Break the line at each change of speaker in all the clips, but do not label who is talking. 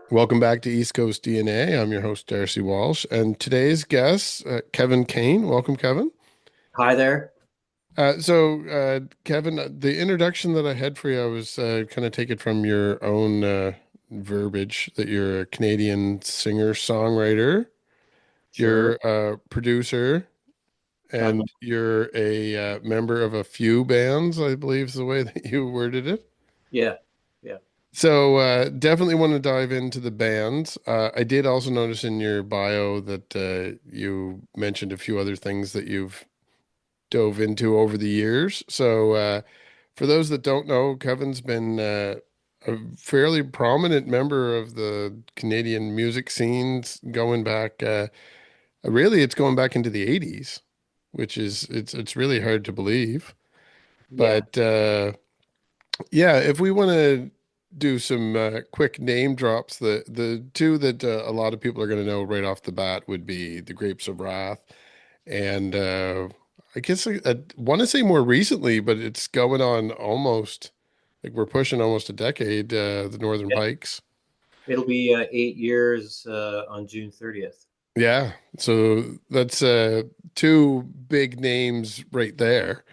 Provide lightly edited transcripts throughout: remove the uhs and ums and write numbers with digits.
Welcome back to East Coast DNA. I'm your host, Darcy Walsh, and today's guest, Kevin Kane. Welcome, Kevin.
Hi there.
Kevin, the introduction that I had for you, I was kind of taken from your own verbiage that you're a Canadian singer-songwriter, you're
Sure.
a producer,
Uh-huh.
and you're a member of a few bands, I believe is the way that you worded it.
Yeah. Yeah.
Definitely want to dive into the bands. I did also notice in your bio that you mentioned a few other things that you've dove into over the years. For those that don't know, Kevin's been a fairly prominent member of the Canadian music scenes going back. Really, it's going back into the 80s, which is it's really hard to believe.
Yeah.
But Yeah, if we want to do some quick name drops, the two that a lot of people are going to know right off the bat would be the Grapes of Wrath, and I guess I want to say more recently, but it's going on almost like we're pushing almost a decade. The Northern
Yeah.
Pikes.
It'll be 8 years on June 30th.
Yeah, so that's two big names right there.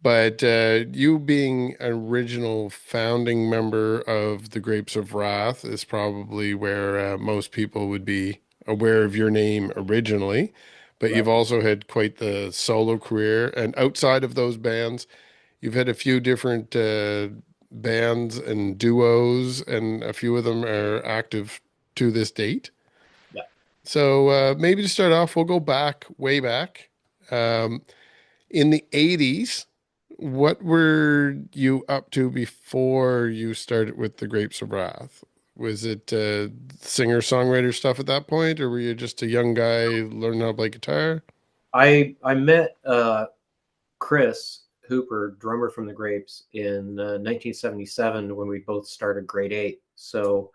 But you being an original founding member of the Grapes of Wrath is probably where most people would be aware of your name originally. But you've
Right.
also had quite the solo career. And outside of those bands, you've had a few different bands and duos, and a few of them are active to this date.
Yeah.
Maybe to start off, we'll go back, way back. Um, in the 80s, what were you up to before you started with the Grapes of Wrath? Was it singer-songwriter stuff at that point, or were you just a young guy learning how to play guitar?
I met Chris Hooper, drummer from the Grapes, in 1977 when we both started grade eight. So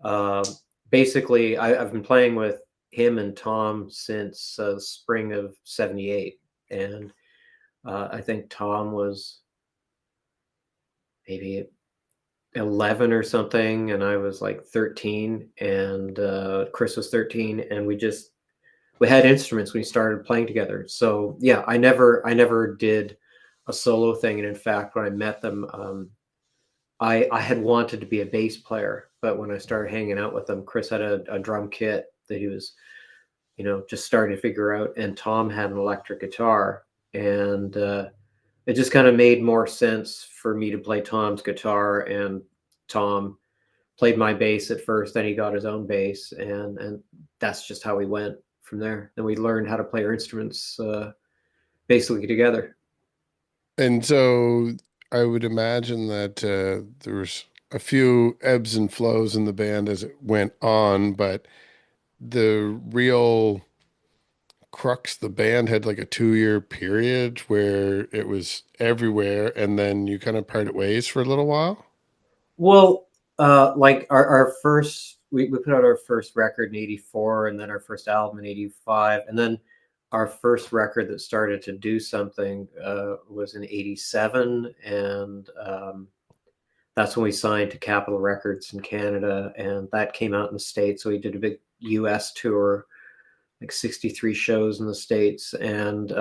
uh, basically, I've been playing with him and Tom since spring of '78, and I think Tom was maybe 11 or something, and I was like 13, and Chris was 13, and we had instruments. We started playing together. So yeah, I never did a solo thing, and in fact, when I met them, I had wanted to be a bass player, but when I started hanging out with them, Chris had a drum kit that he was just starting to figure out, and Tom had an electric guitar, and it just kind of made more sense for me to play Tom's guitar, and Tom played my bass at first, then he got his own bass, and that's just how we went from there. Then we learned how to play our instruments basically together.
And so I would imagine that there was a few ebbs and flows in the band as it went on, but the real crux, the band had like a 2 year period where it was everywhere, and then you kind of parted ways for a little while.
Well, like our first, we put out our first record in '84, and then our first album in '85, and then our first record that started to do something was in '87, and that's when we signed to Capitol Records in Canada, and that came out in the States. So we did a big US tour, like 63 shows in the States. And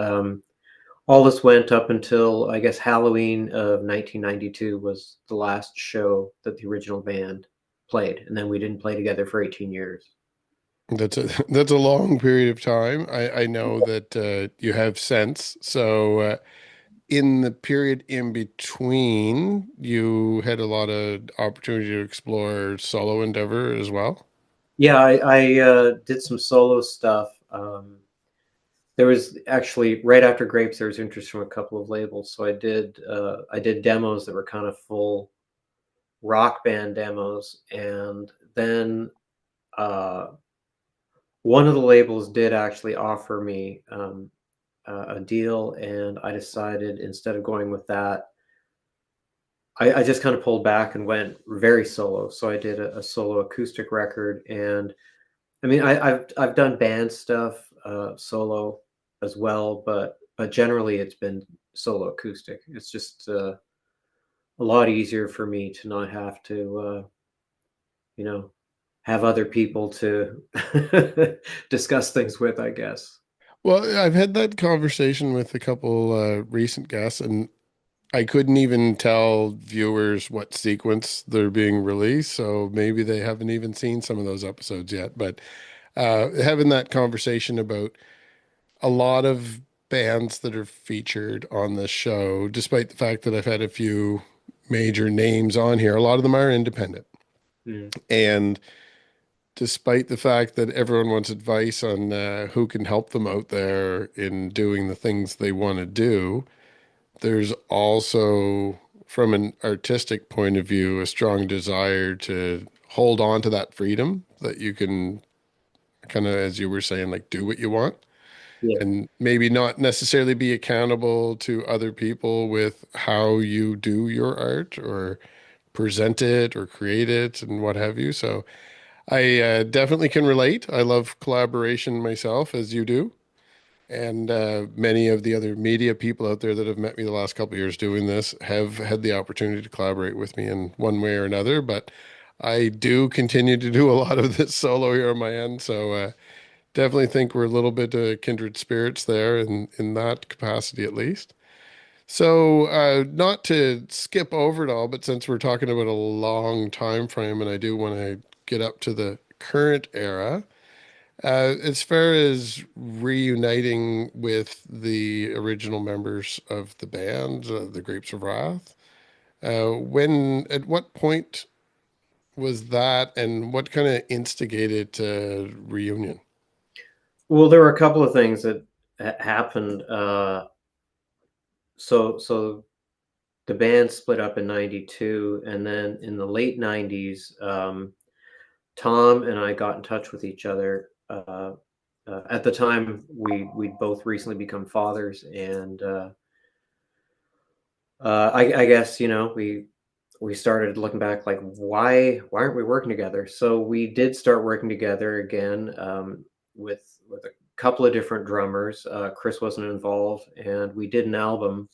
all this went up until, I guess, Halloween of 1992 was the last show that the original band played. And then we didn't play together for 18 years.
That's a that's a long period of time. I know that you have since. In the period in between, you had a lot of opportunity to explore solo endeavor as well.
Yeah, I did some solo stuff. There was actually right after Grapes, there was interest from a couple of labels, so I did demos that were kind of full rock band demos, and then uh, one of the labels did actually offer me a deal, and I decided instead of going with that, I just kind of pulled back and went very solo. So I did a solo acoustic record, and I mean I've done band stuff solo as well, but generally it's been solo acoustic. It's just a lot easier for me to not have to you know have other people to discuss things with, I guess.
Well, I've had that conversation with a couple recent guests, and I couldn't even tell viewers what sequence they're being released, so maybe they haven't even seen some of those episodes yet. But having that conversation about a lot of bands that are featured on the show, despite the fact that I've had a few major names on here, a lot of them are independent.
Mm.
And despite the fact that everyone wants advice on who can help them out there in doing the things they want to do, there's also, from an artistic point of view, a strong desire to hold on to that freedom that you can kind of, as you were saying, like do what you want
Yeah.
and maybe not necessarily be accountable to other people with how you do your art or present it or create it and what have you. So I definitely can relate. I love collaboration myself, as you do. And many of the other media people out there that have met me the last couple of years doing this have had the opportunity to collaborate with me in one way or another. But I do continue to do a lot of this solo here on my end. So definitely think we're a little bit kindred spirits there in that capacity at least. So not to skip over it all, but since we're talking about a long time frame and I do want to get up to the current era, as far as reuniting with the original members of the band, the Grapes of Wrath, at what point was that, and what kind of instigated reunion?
Well, there were a couple of things that happened. So the band split up in '92, and then in the late '90s, Tom and I got in touch with each other. At the time, we'd both recently become fathers, and I guess we started looking back like why aren't we working together? So we did start working together again, with a couple of different drummers. Chris wasn't involved, and we did an album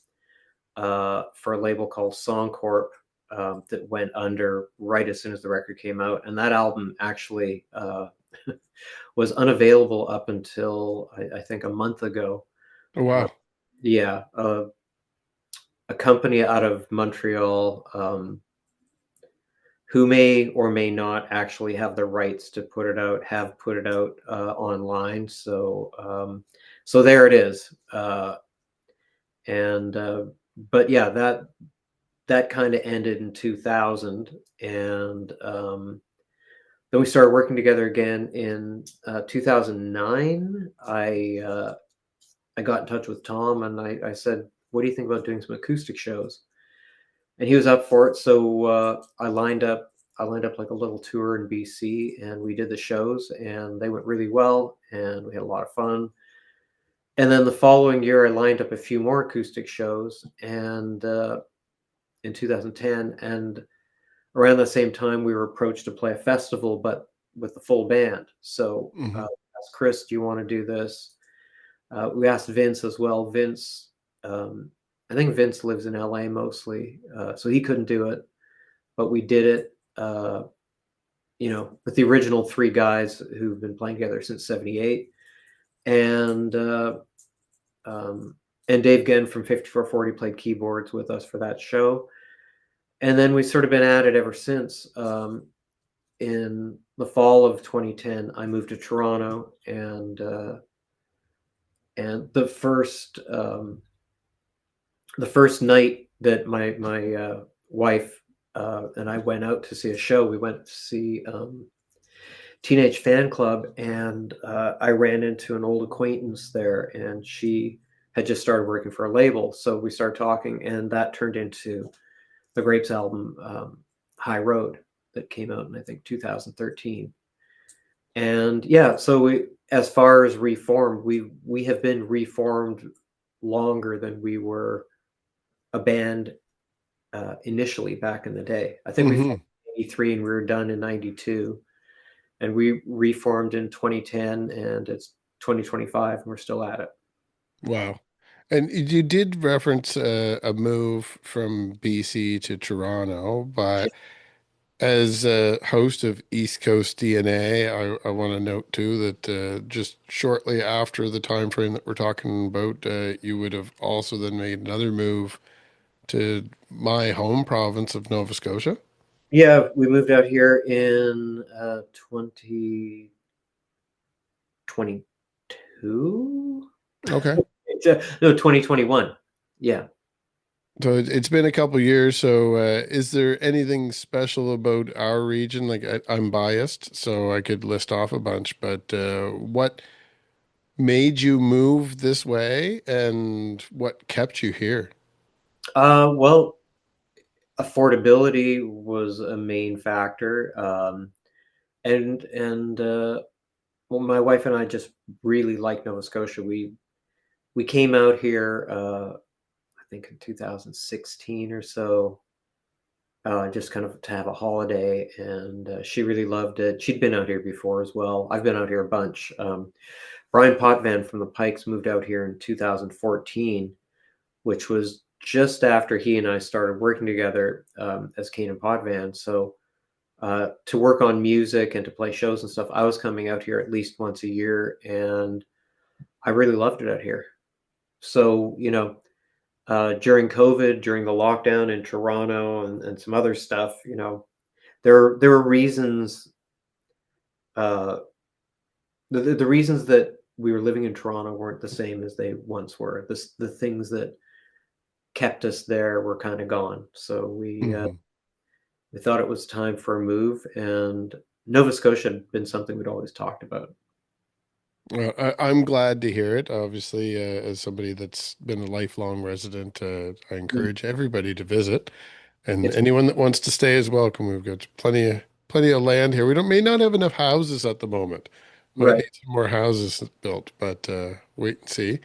for a label called Songcorp that went under right as soon as the record came out, and that album actually was unavailable up until I think a month ago.
Oh,
Uh,
wow.
yeah, a company out of Montreal, who may or may not actually have the rights to put it out, have put it out online. So there it is. And But yeah, that kind of ended in 2000, and then we started working together again in 2009. I got in touch with Tom, and I said, "What do you think about doing some acoustic shows?" And he was up for it. So I lined up like a little tour in BC, and we did the shows, and they went really well, and we had a lot of fun. And then the following year, I lined up a few more acoustic shows, and in 2010, and around the same time, we were approached to play a festival, but with the full band. So
Hmm.
asked Chris, "Do you want to do this?" We asked Vince as well. Um, I think Vince lives in LA mostly, so he couldn't do it, but we did it. With the original three guys who've been playing together since '78, and um, and Dave Genn from 5440 played keyboards with us for that show, and then we've sort of been at it ever since. In the fall of 2010, I moved to Toronto, and the first night that my wife and I went out to see a show, we went to see Teenage Fan Club, and I ran into an old acquaintance there, and she had just started working for a label, so we started talking, and that turned into the Grapes album, High Road, that came out in I think 2013. And yeah, so as far as reformed, we have been reformed longer than we were a band initially back in the day. I think we formed
Hmm.
in '83 and we were done in '92, and we reformed in 2010, and it's 2025 and we're still at it.
Wow. And you did reference a move from BC to Toronto, but As a host of East Coast DNA, I want to note too that just shortly after the time frame that we're talking about, you would have also then made another move to my home province of Nova Scotia.
Yeah, we moved out here in 2022.
Okay.
No, 2021. Yeah.
So it's been a couple years. So is there anything special about our region? Like I'm biased, so I could list off a bunch, but what made you move this way and what kept you here?
Well, affordability was a main factor. And well, my wife and I just really like Nova Scotia. We came out here, I think in 2016 or so, just kind of to have a holiday, and she really loved it. She'd been out here before as well. I've been out here a bunch. Bryan Potvin from the Pikes moved out here in 2014, which was just after he and I started working together as Kane and Potvin. So to work on music and to play shows and stuff, I was coming out here at least once a year, and I really loved it out here. So, during COVID, during the lockdown in Toronto and some other stuff, there were reasons. Uh, the reasons that we were living in Toronto weren't the same as they once were. The things that kept us there were kind of gone. So
Mhm.
we thought it was time for a move, and Nova Scotia had been something we'd always talked about.
I'm glad to hear it. Obviously, as somebody that's been a lifelong resident, I
Mm.
encourage everybody to visit, and
It's
anyone that wants to stay is welcome. We've got plenty of land here. We don't may not have enough houses at the moment. Might
right.
need some more houses built, but wait and see.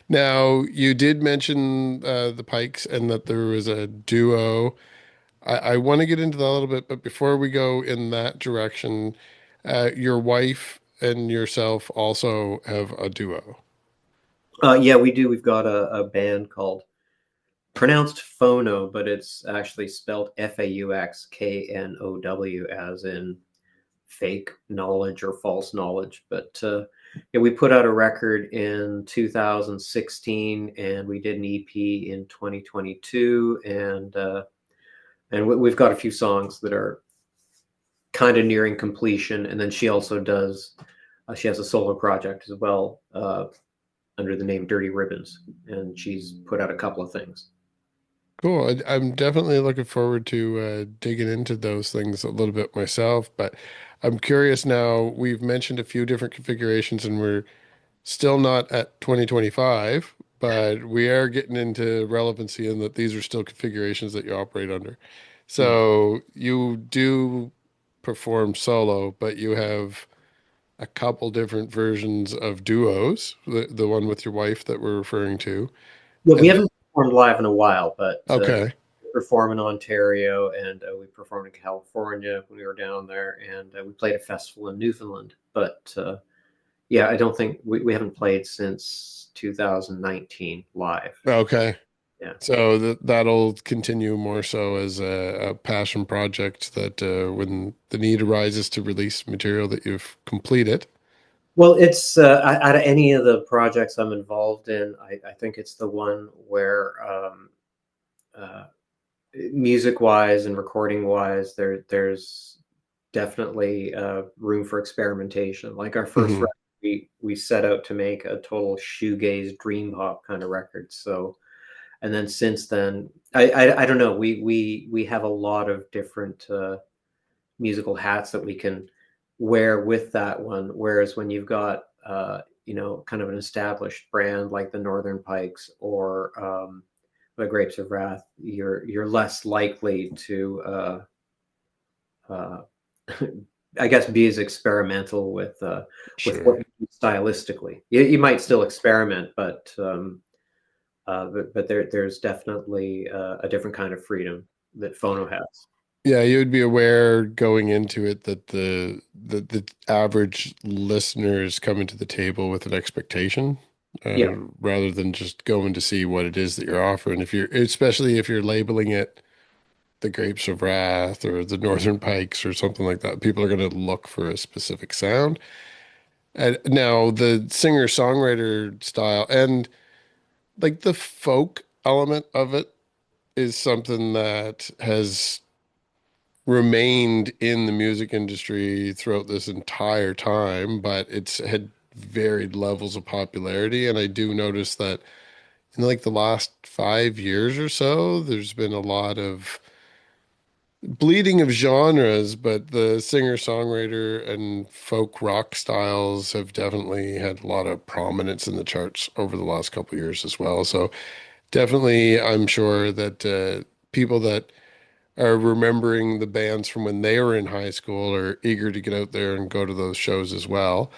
Now, you did mention the Pikes and that there was a duo. I want to get into that a little bit, but before we go in that direction, your wife and yourself also have a duo.
Yeah, we do. We've got a band called pronounced Phono, but it's actually spelled Fauxknow, as in fake knowledge or false knowledge. But yeah, we put out a record in 2016, and we did an EP in 2022, and we've got a few songs that are kind of nearing completion. And then she also does. She has a solo project as well under the name Dirty Ribbons, and she's put out a couple of things.
Cool. I'm definitely looking forward to digging into those things a little bit myself, but I'm curious now. We've mentioned a few different configurations and we're still not at 2025, but we are getting into relevancy in that these are still configurations that you operate under.
Mm.
So you do perform solo, but you have a couple different versions of duos, the one with your wife that we're referring to.
Yeah, we
And
haven't performed live in a while, but
okay,
we perform in Ontario, and we performed in California when we were down there, and we played a festival in Newfoundland. But yeah, I don't think we haven't played since 2019 live.
okay.
Yeah.
So that'll continue more so as a passion project that when the need arises to release material that you've completed.
Well, it's out of any of the projects I'm involved in, I think it's the one where uh, music wise and recording wise, there's definitely room for experimentation. Like our first
Hmm.
record, we set out to make a total shoegaze dream pop kind of record. So, and then since then, I don't know. We have a lot of different musical hats that we can wear with that one. Whereas when you've got kind of an established brand like the Northern Pikes or the Grapes of Wrath, you're less likely to uh, I guess be as experimental with what
Sure.
you do stylistically. You might still experiment, but there's definitely a different kind of freedom that Phono has.
Yeah, you would be aware going into it that the average listener is coming to the table with an expectation,
Yeah,
rather than just going to see what it is that you're offering. If you're, especially if you're labeling it the Grapes of Wrath or the Northern Pikes or something like that, people are going to look for a specific sound. And now the singer-songwriter style and like the folk element of it is something that has remained in the music industry throughout this entire time, but it's had varied levels of popularity. And I do notice that in like the last 5 years or so, there's been a lot of bleeding of genres, but the singer-songwriter and folk rock styles have definitely had a lot of prominence in the charts over the last couple of years as well. So definitely, I'm sure that people that are remembering the bands from when they were in high school are eager to get out there and go to those shows as well.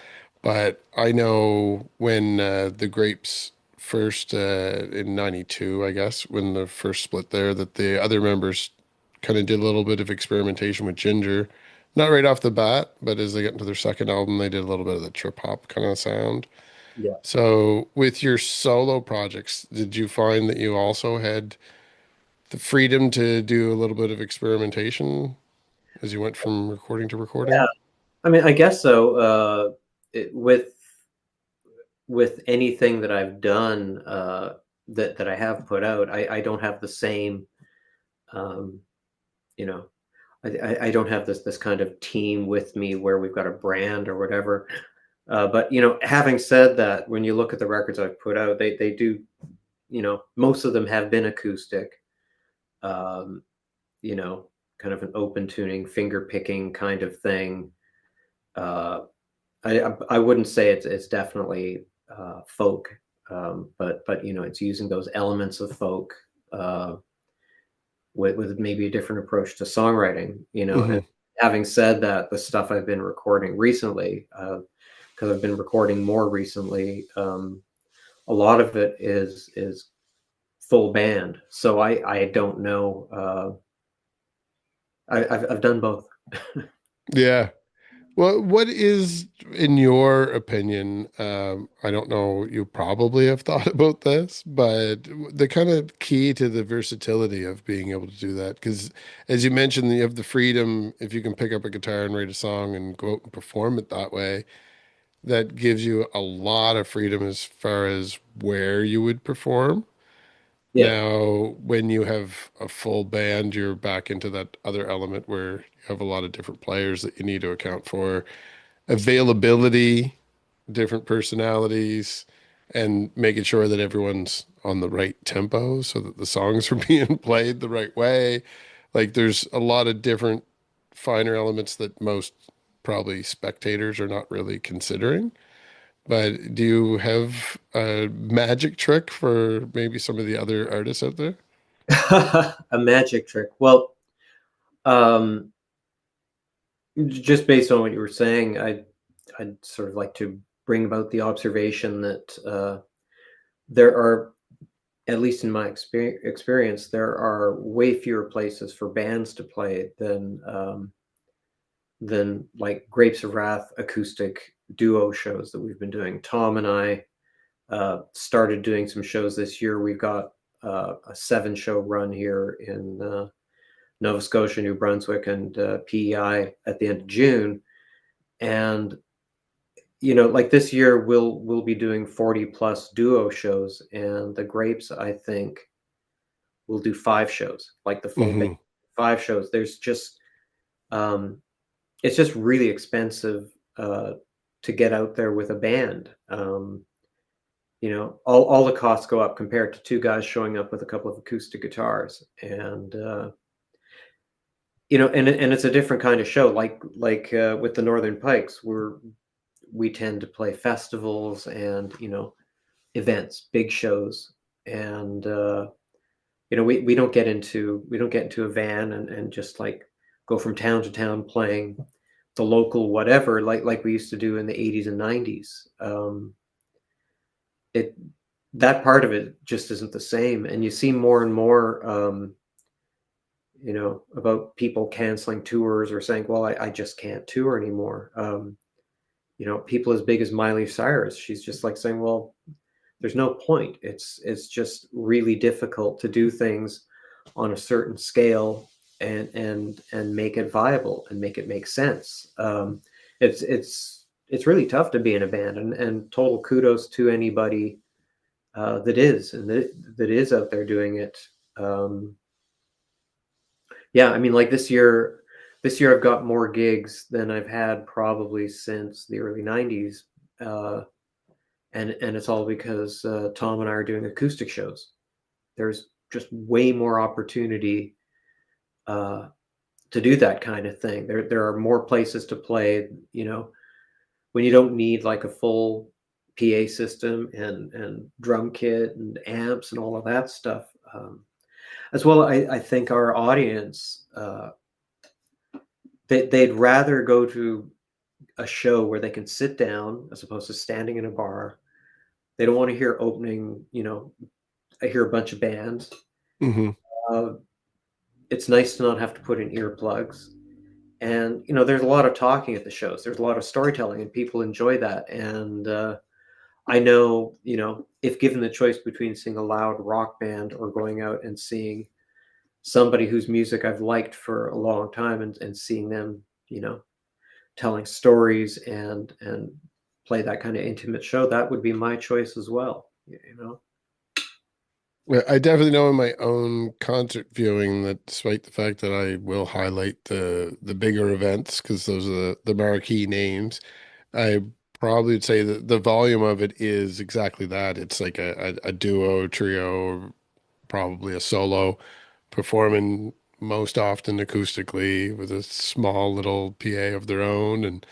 But I know when the Grapes first in '92, I guess, when the first split there, that the other members kind of did a little bit of experimentation with Ginger. Not right off the bat, but as they got into their second album, they did a little bit of the trip hop kind of sound.
Yeah.
So, with your solo projects, did you find that you also had the freedom to do a little bit of experimentation as you went from recording to
Yeah.
recording?
I mean, I guess so. With anything that I've done, that I have put out, I don't have the same, um, you know, I don't have this kind of team with me where we've got a brand or whatever. But having said that, when you look at the records I've put out, they do, most of them have been acoustic. Um, you know, kind of an open tuning, finger picking kind of thing. Uh, I wouldn't say it's definitely folk, but it's using those elements of folk, uh, with maybe a different approach to songwriting. And
Hmm.
having said that, the stuff I've been recording recently, because I've been recording more recently, a lot of it is full band. So I don't know. I've done both.
Yeah. Well, what is, in your opinion, I don't know, you probably have thought about this, but the kind of key to the versatility of being able to do that, because as you mentioned, you have the freedom, if you can pick up a guitar and write a song and go out and perform it that way, that gives you a lot of freedom as far as where you would perform.
Yeah.
Now, when you have a full band, you're back into that other element where you have a lot of different players that you need to account for, availability, different personalities, and making sure that everyone's on the right tempo so that the songs are being played the right way. Like there's a lot of different finer elements that most probably spectators are not really considering. But do you have a magic trick for maybe some of the other artists out there?
A magic trick. Well, um, just based on what you were saying, I'd sort of like to bring about the observation that there are, at least in my experience, there are way fewer places for bands to play than like Grapes of Wrath acoustic duo shows that we've been doing. Tom and I started doing some shows this year. We've got a 7 show run here in Nova Scotia, New Brunswick, and PEI at the end of June. And like this year, we'll be doing 40 plus duo shows, and the Grapes, I think, will do 5 shows, like the full band,
Hmm.
5 shows. Um, it's just really expensive to get out there with a band. All the costs go up compared to 2 guys showing up with a couple of acoustic guitars, and and it's a different kind of show. Like with the Northern Pikes, we tend to play festivals and events, big shows, and we don't get into a van and just like go from town to town playing the local whatever like we used to do in the 80s and 90s. It That part of it just isn't the same, and you see more and more about people canceling tours or saying, well, I just can't tour anymore. People as big as Miley Cyrus, she's just like saying, well, there's no point. It's just really difficult to do things on a certain scale and make it viable and make it make sense. It's really tough to be in a band, and total kudos to anybody that is out there doing it. Um, yeah, I mean, like this year I've got more gigs than I've had probably since the early '90s, uh, and it's all because Tom and I are doing acoustic shows. There's just way more opportunity uh, to do that kind of thing. There are more places to play. You know, when you don't need like a full PA system and drum kit and amps and all of that stuff. As well, I think our audience they'd rather go to a show where they can sit down as opposed to standing in a bar. They don't want to hear opening. You know, I hear a bunch of bands.
Hmm.
Uh, it's nice to not have to put in earplugs. And you know, there's a lot of talking at the shows. There's a lot of storytelling, and people enjoy that. And I know, you know, if given the choice between seeing a loud rock band or going out and seeing somebody whose music I've liked for a long time, and seeing them, you know, telling stories and play that kind of intimate show, that would be my choice as well. You know.
Well, I definitely know in my own concert viewing that despite the fact that I will highlight the bigger events because those are the marquee names, I probably would say that the volume of it is exactly that. It's like a duo, trio, probably a solo performing most often acoustically with a small little PA of their own and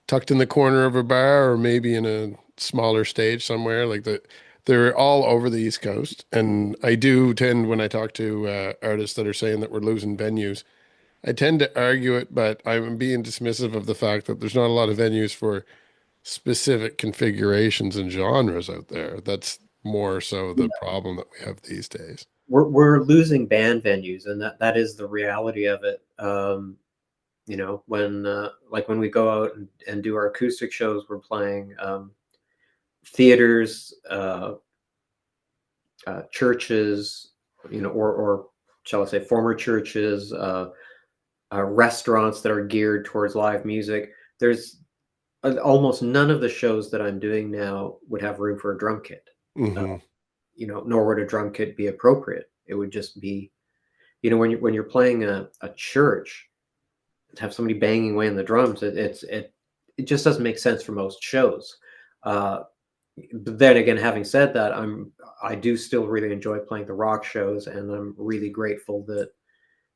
tucked in the corner of a bar or maybe in a smaller stage somewhere. They're all over the East Coast, and I do tend when I talk to artists that are saying that we're losing venues, I tend to argue it, but I'm being dismissive of the fact that there's not a lot of venues for specific configurations and genres out there. That's more so the problem that we have these days.
We're losing band venues, and that is the reality of it. You know, when like when we go out and do our acoustic shows, we're playing theaters, churches, you know, or shall I say, former churches, restaurants that are geared towards live music. There's almost none of the shows that I'm doing now would have room for a drum kit. Uh,
Hmm.
you know, nor would a drum kit be appropriate. It would just be, you know, when you're playing a church, to have somebody banging away on the drums, it just doesn't make sense for most shows. Uh, but then again, having said that, I do still really enjoy playing the rock shows, and I'm really grateful that,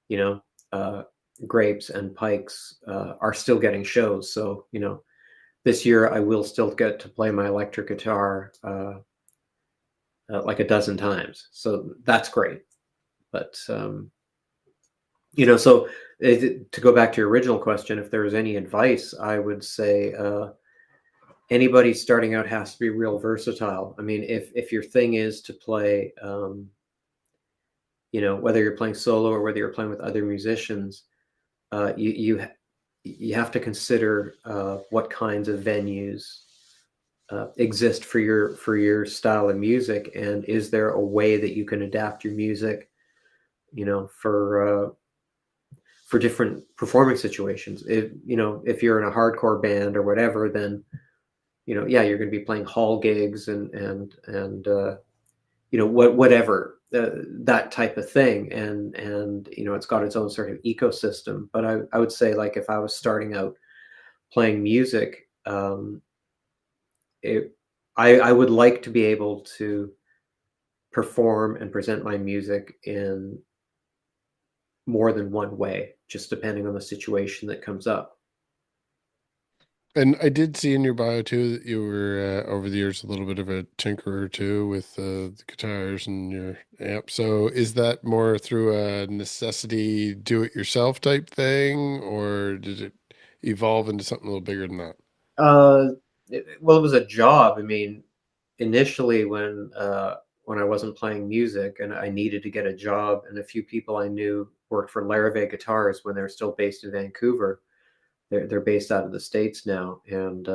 you know, uh, Grapes and Pikes are still getting shows. So you know, this year I will still get to play my electric guitar like a dozen times. So that's great. But you know, so to go back to your original question, if there was any advice, I would say anybody starting out has to be real versatile. I mean, if your thing is to play, you know, whether you're playing solo or whether you're playing with other musicians, you have to consider what kinds of venues exist for your style of music, and is there a way that you can adapt your music, you know, for different performing situations. If you know, if you're in a hardcore band or whatever, then you know, yeah, you're going to be playing hall gigs and you know, whatever that type of thing, and you know, it's got its own sort of ecosystem. But I would say, like, if I was starting out playing music, it I would like to be able to perform and present my music in more than one way, just depending on the situation that comes up.
And I did see in your bio too that you were over the years a little bit of a tinkerer too with the guitars and your amp. So is that more through a necessity, do it yourself type thing, or did it evolve into something a little bigger than that?
Uh, well, it was a job. I mean, initially when I wasn't playing music and I needed to get a job, and a few people I knew worked for Larrivee Guitars when they were still based in Vancouver. They're based out of the States now, and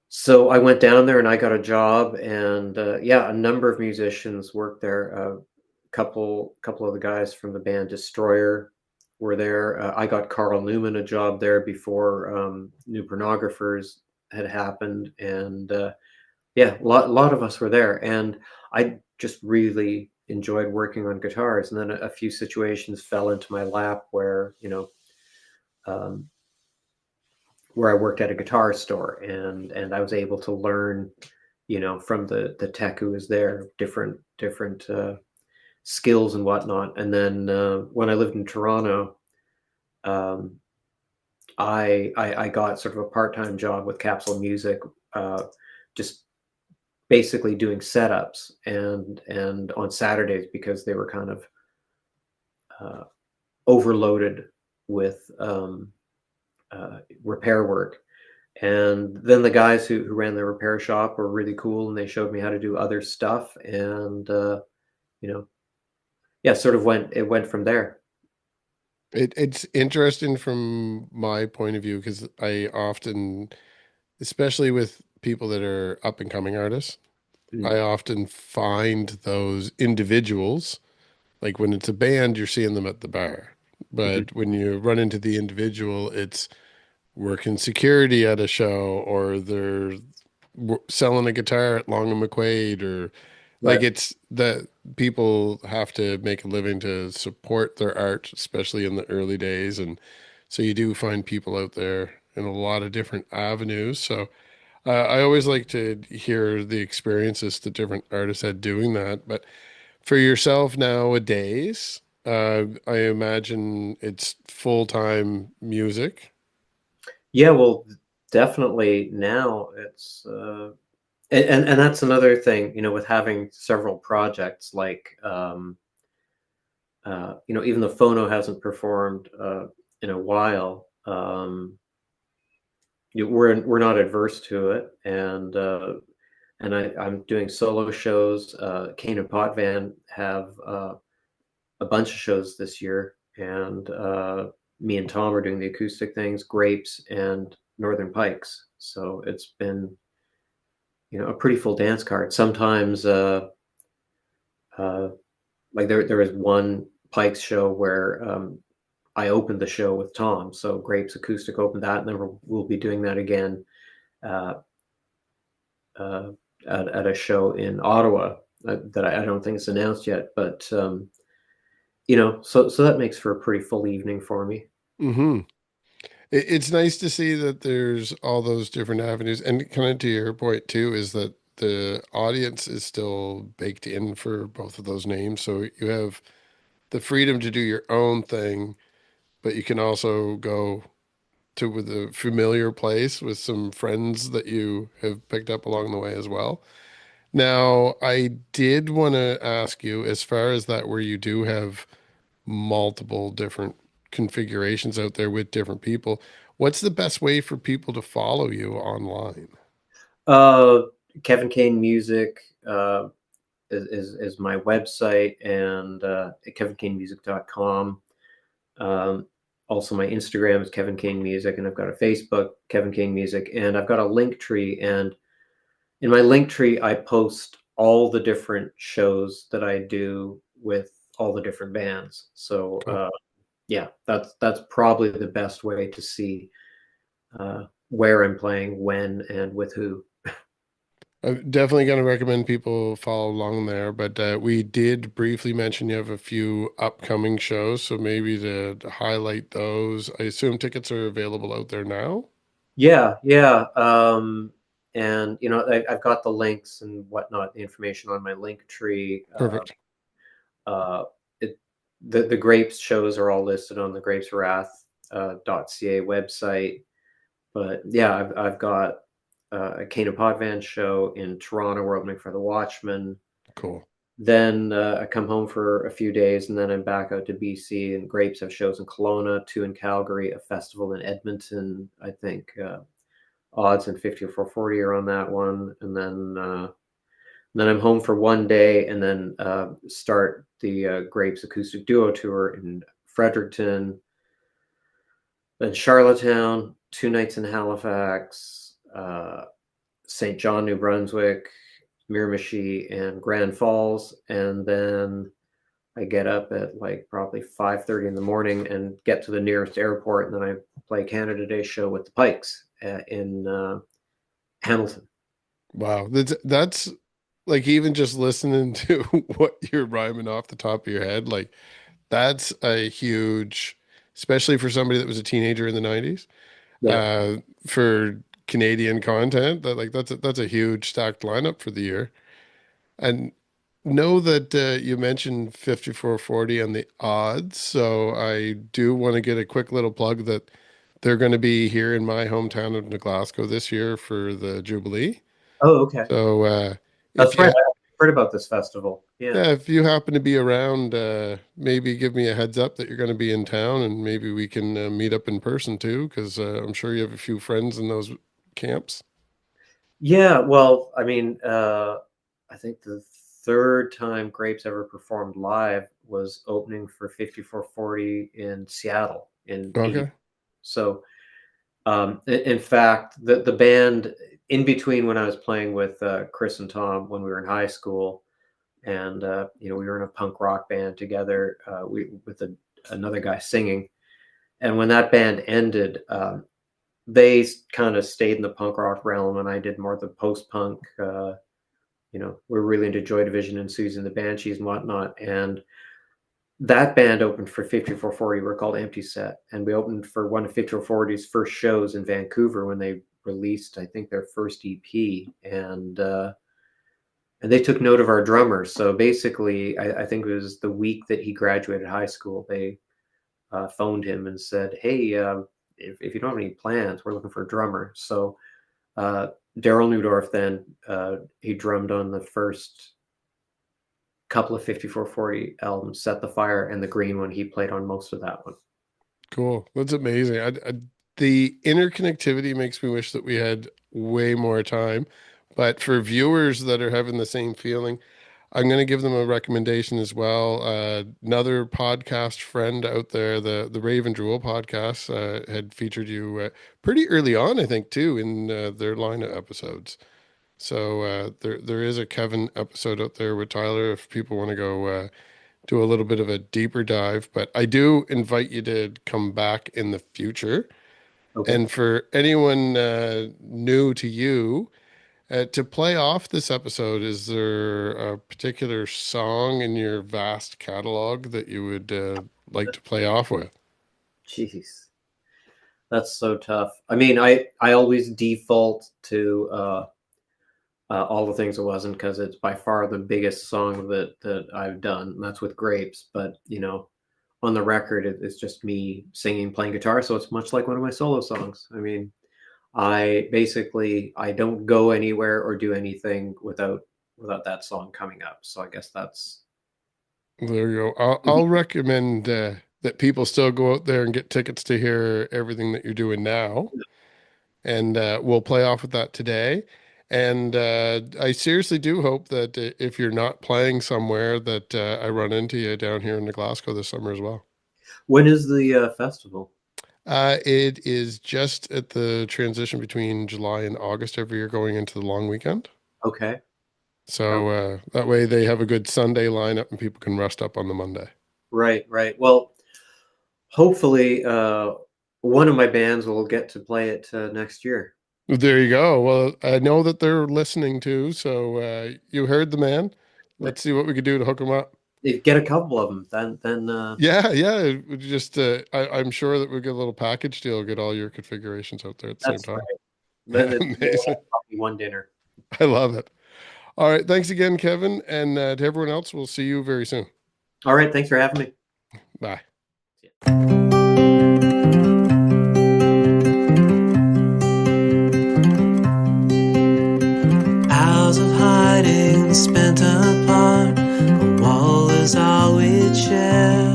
so I went down there and I got a job, and yeah, a number of musicians worked there. couple of the guys from the band Destroyer were there. I got Carl Newman a job there before New Pornographers had happened, and yeah, a lot of us were there, and I just really enjoyed working on guitars. And then a few situations fell into my lap where um, where I worked at a guitar store, and I was able to learn, from the tech who was there, different skills and whatnot. And then when I lived in Toronto, um, I got sort of a part-time job with Capsule Music, just basically doing setups and on Saturdays because they were kind of uh, overloaded with repair work. And then the guys who ran the repair shop were really cool, and they showed me how to do other stuff. And you know, yeah, sort of went from there.
It's interesting from my point of view because I often, especially with people that are up and coming artists,
Mm,
I often find those individuals, like when it's a band, you're seeing them at the bar.
mhm.
But when you run into the individual, it's working security at a show or they're selling a guitar at Long and McQuaid or like
Right.
it's that people have to make a living to support their art, especially in the early days. And so you do find people out there in a lot of different avenues. So I always like to hear the experiences that different artists had doing that. But for yourself nowadays, I imagine it's full-time music.
Yeah, well, definitely now it's and that's another thing, with having several projects like even though Phono hasn't performed in a while, we're not adverse to it, and I'm doing solo shows. Kane and Potvin have a bunch of shows this year, and me and Tom are doing the acoustic things, Grapes and Northern Pikes. So it's been a pretty full dance card. Sometimes uh, like there was one Pikes show where I opened the show with Tom. So Grapes Acoustic opened that, and then we'll be doing that again uh, uh, at a show in Ottawa that I don't think is announced yet. But so that makes for a pretty full evening for me.
Hmm. It's nice to see that there's all those different avenues. And kind of to your point too, is that the audience is still baked in for both of those names. So you have the freedom to do your own thing, but you can also go to with a familiar place with some friends that you have picked up along the way as well. Now, I did want to ask you, as far as that, where you do have multiple different configurations out there with different people, what's the best way for people to follow you online?
Uh, Kevin Kane Music is my website, and kevinkanemusic.com. Um, Also, my Instagram is Kevin Kane Music, and I've got a Facebook, Kevin Kane Music, and I've got a link tree. And in my link tree, I post all the different shows that I do with all the different bands. So
Cool.
yeah, that's probably the best way to see where I'm playing, when, and with who.
I'm definitely going to recommend people follow along there, but we did briefly mention you have a few upcoming shows, so maybe to highlight those. I assume tickets are available out there now.
Yeah, yeah. And I've got the links and whatnot, the information on my link tree.
Perfect.
Uh, it, the Grapes shows are all listed on the grapeswrath.ca website. But yeah, I've got a Kane Potvin show in Toronto. We're opening for the Watchmen.
Cool.
Then I come home for a few days, and then I'm back out to BC. And Grapes have shows in Kelowna, two in Calgary, a festival in Edmonton. I think odds and 50 or 440 are on that one. And then I'm home for one day, and then start the Grapes acoustic duo tour in Fredericton, then Charlottetown, 2 nights in Halifax, St. John, New Brunswick, Miramichi, and Grand Falls, and then I get up at like probably 5:30 in the morning and get to the nearest airport, and then I play Canada Day show with the Pikes in Hamilton.
Wow. That's like even just listening to what you're rhyming off the top of your head, like that's a huge, especially for somebody that was a teenager in the 90s,
Yeah.
uh, for Canadian content, that like that's a huge stacked lineup for the year. And know that you mentioned 5440 on the odds, so I do want to get a quick little plug that they're going to be here in my hometown of New Glasgow this year for the Jubilee.
Oh, okay.
So if
That's
you
right. I heard about this festival. Yeah.
yeah, if you happen to be around, maybe give me a heads up that you're going to be in town, and maybe we can meet up in person too, because I'm sure you have a few friends in those camps.
Yeah. Well, I mean, I think the third time Grapes ever performed live was opening for 5440 in Seattle in 80.
Okay,
So, in fact, the band in between when I was playing with Chris and Tom when we were in high school, and we were in a punk rock band together, we with another guy singing. And when that band ended, they kind of stayed in the punk rock realm, and I did more of the post punk. We're really into Joy Division and Susie and the Banshees and whatnot. And that band opened for 5440. We're called Empty Set, and we opened for one of 5440's first shows in Vancouver when they released, I think, their first EP. And they took note of our drummer. So basically, I think it was the week that he graduated high school, they phoned him and said, "Hey, if you don't have any plans, we're looking for a drummer." So uh, Daryl Newdorf then he drummed on the first couple of 5440 albums, Set the Fire and the Green One. He played on most of that one.
cool. That's amazing. The interconnectivity makes me wish that we had way more time. But for viewers that are having the same feeling, I'm going to give them a recommendation as well. Another podcast friend out there, the Raven Drool podcast, had featured you pretty early on, I think, too, in their line of episodes. So there is a Kevin episode out there with Tyler if people want to go do a little bit of a deeper dive. But I do invite you to come back in the future.
Okay.
And for anyone new to you, to play off this episode, is there a particular song in your vast catalog that you would like to play off with?
Jeez, that's so tough. I mean, I always default to All the Things It Wasn't, because it's by far the biggest song that I've done. And that's with Grapes, but on the record, it's just me singing, playing guitar. So it's much like one of my solo songs. I mean, I don't go anywhere or do anything without that song coming up. So I guess that's
There you go. I'll recommend that people still go out there and get tickets to hear everything that you're doing now. And we'll play off with that today. And I seriously do hope that if you're not playing somewhere, that I run into you down here in the Glasgow this summer as well.
when is the festival?
It is just at the transition between July and August every year, going into the long weekend.
Okay. Oh,
So that way they have a good Sunday lineup and people can rest up on the Monday.
right, right. Well, hopefully, one of my bands will get to play it next year.
There you go. Well, I know that they're listening too, so you heard the man. Let's see what we could do to hook them up.
Get a couple of them, then
Yeah, yeah. Just I'm sure that we'll get a little package deal, get all your configurations out there at the same
that's
time.
right. Then they'll
Amazing.
have probably one dinner.
I love it. All right. Thanks again, Kevin. And to everyone else, we'll see you very soon.
All right, thanks for having me.
Bye.
Hours of hiding spent apart, a wall is all we'd share.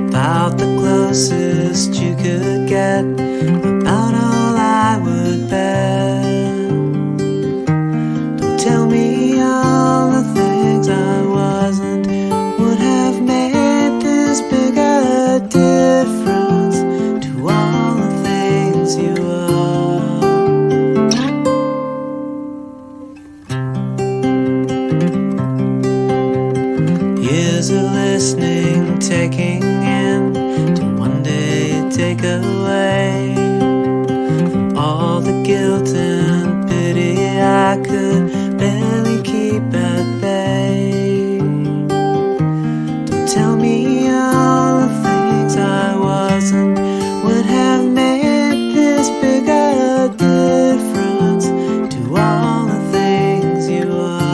About the closest you could get, about all I would bear. Don't tell me all the things I wasn't would have made this big a difference to all the things you are. Years of break away from all the guilt and pity I could barely keep at bay. Don't tell me all the things I wasn't would have made this big a difference to all the things you are.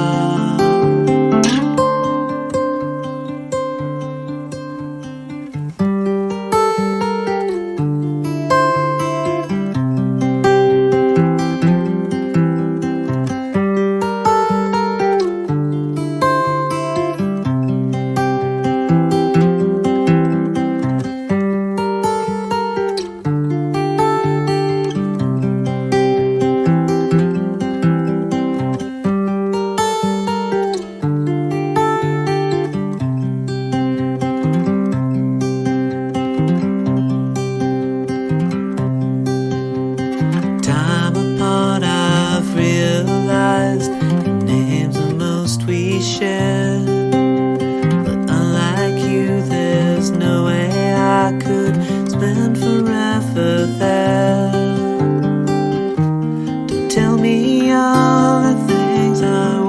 Time apart I've realized your name's the most we share. But unlike you, there's no way I could spend forever there. Don't tell me all the things I